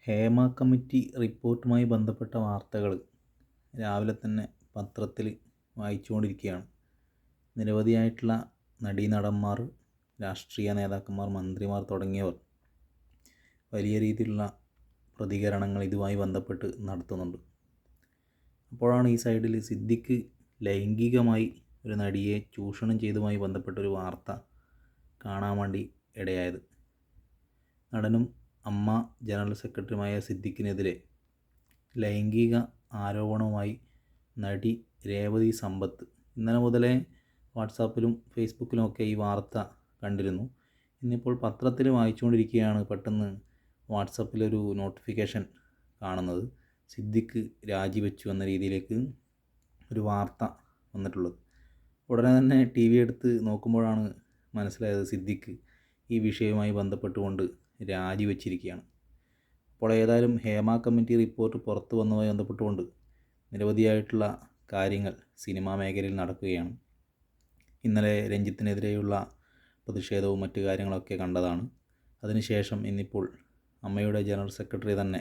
Hema committee റിപ്പോർട്ടുമായി ബന്ധപ്പെട്ട വാർത്തകൾ രാവിലെ തന്നെ പത്രത്തിൽ വായിച്ചുകൊണ്ടിരിക്കുകയാണ്. നിരവധിയായിട്ടുള്ള നടീനടന്മാർ, രാഷ്ട്രീയ നേതാക്കന്മാർ, മന്ത്രിമാർ തുടങ്ങിയവർ വലിയ രീതിയിലുള്ള പ്രതികരണങ്ങൾ ഇതുമായി ബന്ധപ്പെട്ട് നടത്തുന്നുണ്ട്. അപ്പോഴാണ് ഈ സൈഡിൽ സിദ്ദിഖ് ലൈംഗികമായി ഒരു നടിയെ ചൂഷണം ചെയ്തതുമായി ബന്ധപ്പെട്ടൊരു വാർത്ത കാണാൻ വേണ്ടി ഇടയായത്. നടനും അമ്മ ജനറൽ സെക്രട്ടറിയുമായ സിദ്ദിഖിനെതിരെ ലൈംഗിക ആരോപണവുമായി നടി രേവതി സമ്പത്ത് ഇന്നലെ മുതലേ വാട്സാപ്പിലും ഫേസ്ബുക്കിലുമൊക്കെ ഈ വാർത്ത കണ്ടിരുന്നു. ഇന്നിപ്പോൾ പത്രത്തിൽ വായിച്ചുകൊണ്ടിരിക്കുകയാണ് പെട്ടെന്ന് വാട്സാപ്പിലൊരു നോട്ടിഫിക്കേഷൻ കാണുന്നത്. സിദ്ദിഖ് രാജിവെച്ചു എന്ന രീതിയിലേക്ക് ഒരു വാർത്ത വന്നിട്ടുള്ളത്. ഉടനെ തന്നെ ടി വി എടുത്ത് നോക്കുമ്പോഴാണ് മനസ്സിലായത് സിദ്ദിഖ് ഈ വിഷയവുമായി ബന്ധപ്പെട്ടുകൊണ്ട് രാജിവെച്ചിരിക്കുകയാണ്. അപ്പോൾ ഏതായാലും ഹേമ കമ്മിറ്റി റിപ്പോർട്ട് പുറത്തു വന്നതുമായി ബന്ധപ്പെട്ടുകൊണ്ട് നിരവധിയായിട്ടുള്ള കാര്യങ്ങൾ സിനിമാ മേഖലയിൽ നടക്കുകയാണ്. ഇന്നലെ രഞ്ജിത്തിനെതിരെയുള്ള പ്രതിഷേധവും മറ്റു കാര്യങ്ങളൊക്കെ കണ്ടതാണ്. അതിനുശേഷം ഇന്നിപ്പോൾ അമ്മയുടെ ജനറൽ സെക്രട്ടറി തന്നെ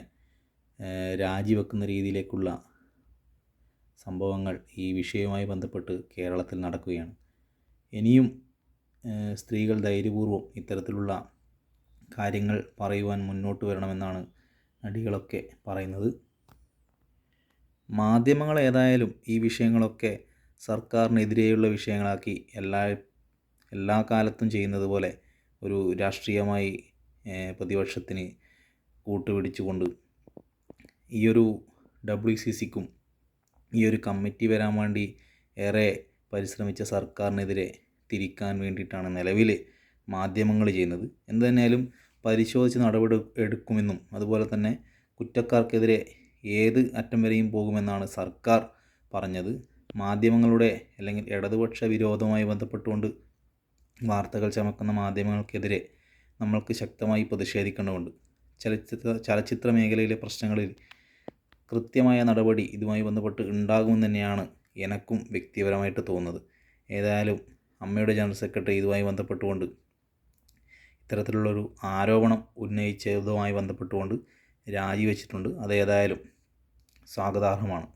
രാജിവെക്കുന്ന രീതിയിലേക്കുള്ള സംഭവങ്ങൾ ഈ വിഷയവുമായി ബന്ധപ്പെട്ട് കേരളത്തിൽ നടക്കുകയാണ്. ഇനിയും സ്ത്രീകൾ ധൈര്യപൂർവ്വം ഇത്തരത്തിലുള്ള കാര്യങ്ങൾ പറയുവാൻ മുന്നോട്ട് വരണമെന്നാണ് നടികളൊക്കെ പറയുന്നത്. മാധ്യമങ്ങൾ ഏതായാലും ഈ വിഷയങ്ങളൊക്കെ സർക്കാരിനെതിരെയുള്ള വിഷയങ്ങളാക്കി എല്ലാ കാലത്തും ചെയ്യുന്നത് പോലെ ഒരു രാഷ്ട്രീയമായി പ്രതിപക്ഷത്തിന് കൂട്ടുപിടിച്ചുകൊണ്ട് ഈയൊരു WCCക്കും ഈ ഒരു കമ്മിറ്റി വരാൻ വേണ്ടി ഏറെ പരിശ്രമിച്ച സർക്കാരിനെതിരെ തിരിക്കാൻ വേണ്ടിയിട്ടാണ് നിലവിൽ മാധ്യമങ്ങൾ ചെയ്യുന്നത്. എന്തു തന്നെയാലും പരിശോധിച്ച് നടപടി എടുക്കുമെന്നും അതുപോലെ തന്നെ കുറ്റക്കാർക്കെതിരെ ഏത് അറ്റം വരെയും പോകുമെന്നാണ് സർക്കാർ പറഞ്ഞത്. മാധ്യമങ്ങളുടെ അല്ലെങ്കിൽ ഇടതുപക്ഷ വിരോധവുമായി ബന്ധപ്പെട്ടുകൊണ്ട് വാർത്തകൾ ചമക്കുന്ന മാധ്യമങ്ങൾക്കെതിരെ നമ്മൾക്ക് ശക്തമായി പ്രതിഷേധിക്കേണ്ടതുണ്ട്. ചലച്ചിത്ര മേഖലയിലെ പ്രശ്നങ്ങളിൽ കൃത്യമായ നടപടി ഇതുമായി ബന്ധപ്പെട്ട് ഉണ്ടാകുമെന്ന് തന്നെയാണ് എനക്കും വ്യക്തിപരമായിട്ട് തോന്നുന്നത്. ഏതായാലും അമ്മയുടെ ജനറൽ സെക്രട്ടറി ഇതുമായി ബന്ധപ്പെട്ടുകൊണ്ട് ഇത്തരത്തിലുള്ളൊരു ആരോപണം ഉന്നയിച്ചതുമായി ബന്ധപ്പെട്ടുകൊണ്ട് രാജിവെച്ചിട്ടുണ്ട്. അതേതായാലും സ്വാഗതാർഹമാണ്.